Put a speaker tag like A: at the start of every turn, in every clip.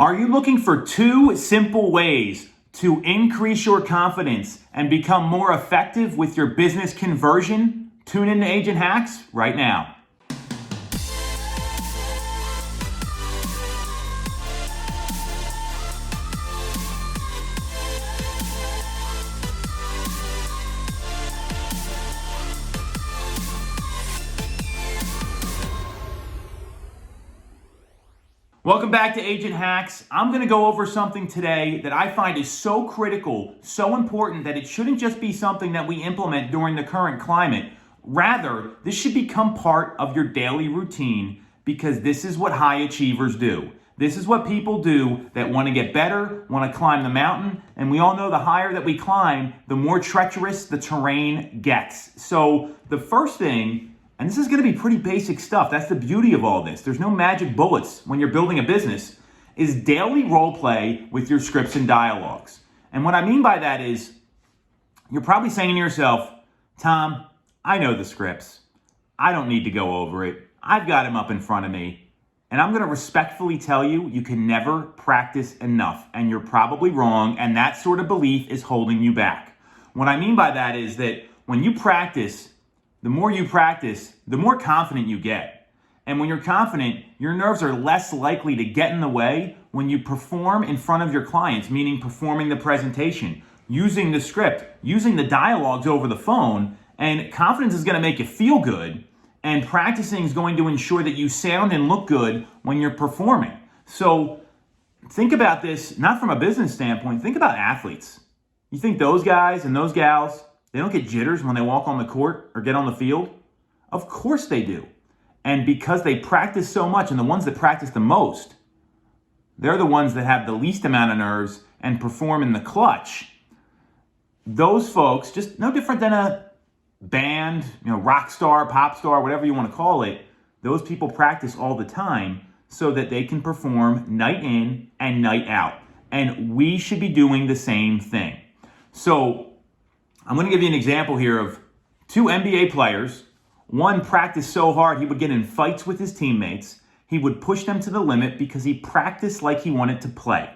A: Are you looking for 2 simple ways to increase your confidence and become more effective with your business conversion? Tune in to Agent Hacks right now. Welcome back to Agent Hacks. I'm going to go over something today that I find is so critical, so important that it shouldn't just be something that we implement during the current climate. Rather, this should become part of your daily routine because this is what high achievers do. This is what people do that want to get better, want to climb the mountain, and we all know the higher that we climb, the more treacherous the terrain gets. So the first thing, and this is going to be pretty basic stuff. That's the beauty of all this. There's no magic bullets when you're building a business, is daily role play with your scripts and dialogues. And what I mean by that is you're probably saying to yourself, Tom, I know the scripts. I don't need to go over it. I've got them up in front of me. And I'm going to respectfully tell you, you can never practice enough. And you're probably wrong. And that sort of belief is holding you back. What I mean by that is that when you practice, the more you practice, the more confident you get. And when you're confident, your nerves are less likely to get in the way when you perform in front of your clients, meaning performing the presentation, using the script, using the dialogues over the phone. And confidence is going to make you feel good. And practicing is going to ensure that you sound and look good when you're performing. So think about this, not from a business standpoint, think about athletes. You think those guys and those gals, they don't get jitters when they walk on the court or get on the field? Of course they do. And because they practice so much, and the ones that practice the most, they're the ones that have the least amount of nerves and perform in the clutch. Those folks, just no different than a band, rock star, pop star, whatever you want to call it, those people practice all the time so that they can perform night in and night out. And we should be doing the same thing. So I'm going to give you an example here of 2 NBA players. One practiced so hard he would get in fights with his teammates. He would push them to the limit because he practiced like he wanted to play.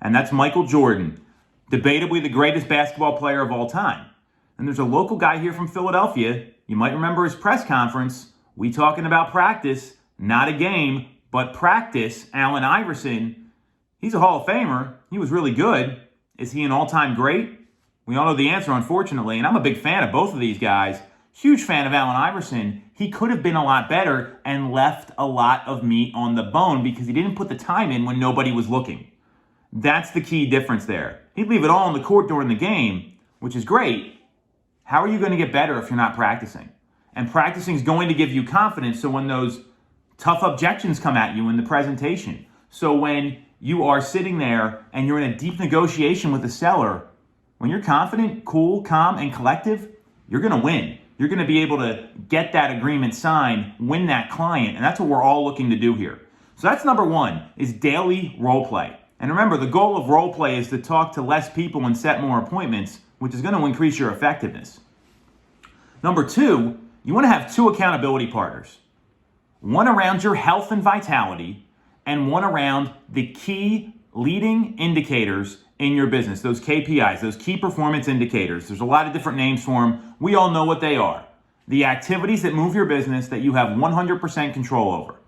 A: And that's Michael Jordan, debatably the greatest basketball player of all time. And there's a local guy here from Philadelphia. You might remember his press conference. We talking about practice, not a game, but practice. Allen Iverson, he's a Hall of Famer. He was really good. Is he an all-time great? We all know the answer, unfortunately, and I'm a big fan of both of these guys. Huge fan of Allen Iverson. He could have been a lot better and left a lot of meat on the bone because he didn't put the time in when nobody was looking. That's the key difference there. He'd leave it all on the court during the game, which is great. How are you going to get better if you're not practicing? And practicing is going to give you confidence so when those tough objections come at you in the presentation, so when you are sitting there and you're in a deep negotiation with the seller, when you're confident, cool, calm, and collective, you're going to win. You're going to be able to get that agreement signed, win that client, and that's what we're all looking to do here. So that's number 1, is daily role play. And remember, the goal of role play is to talk to less people and set more appointments, which is going to increase your effectiveness. Number 2, you want to have 2 accountability partners. One around your health and vitality, and one around the key leading indicators in your business, those KPIs, those key performance indicators. There's a lot of different names for them. We all know what they are. The activities that move your business that you have 100% control over.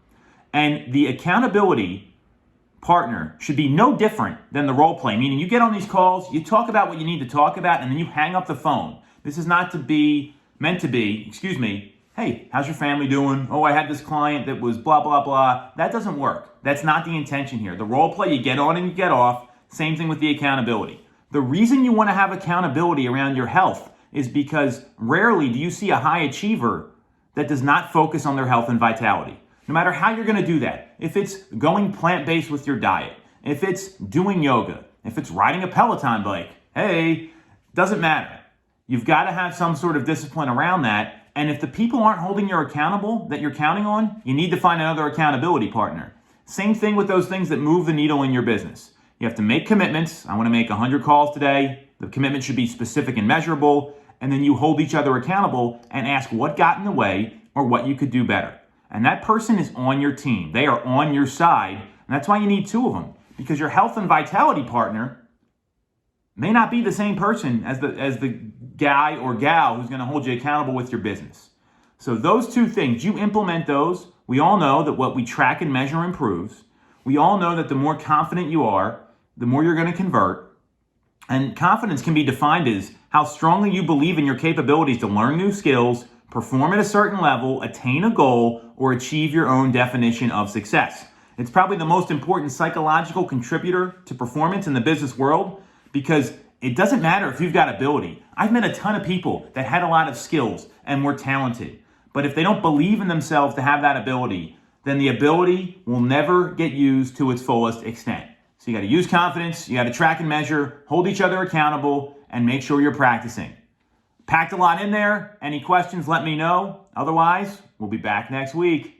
A: And the accountability partner should be no different than the role play, meaning you get on these calls, you talk about what you need to talk about, and then you hang up the phone. This is not meant to be, hey, how's your family doing? Oh, I had this client that was blah, blah, blah. That doesn't work. That's not the intention here. The role play, you get on and you get off. Same thing with the accountability. The reason you want to have accountability around your health is because rarely do you see a high achiever that does not focus on their health and vitality. No matter how you're going to do that, if it's going plant-based with your diet, if it's doing yoga, if it's riding a Peloton bike, hey, doesn't matter. You've got to have some sort of discipline around that. And if the people aren't holding you accountable that you're counting on, you need to find another accountability partner. Same thing with those things that move the needle in your business. You have to make commitments. I want to make 100 calls today. The commitment should be specific and measurable. And then you hold each other accountable and ask what got in the way or what you could do better. And that person is on your team. They are on your side. And that's why you need 2 of them. because your health and vitality partner may not be the same person as the guy or gal who's going to hold you accountable with your business. So those two things, you implement those. We all know that what we track and measure improves. We all know that the more confident you are, the more you're going to convert. And confidence can be defined as how strongly you believe in your capabilities to learn new skills, perform at a certain level, attain a goal, or achieve your own definition of success. It's probably the most important psychological contributor to performance in the business world, because it doesn't matter if you've got ability. I've met a ton of people that had a lot of skills and were talented, but if they don't believe in themselves to have that ability, then the ability will never get used to its fullest extent. So you got to use confidence, you got to track and measure, hold each other accountable, and make sure you're practicing. Packed a lot in there. Any questions, let me know. Otherwise, we'll be back next week.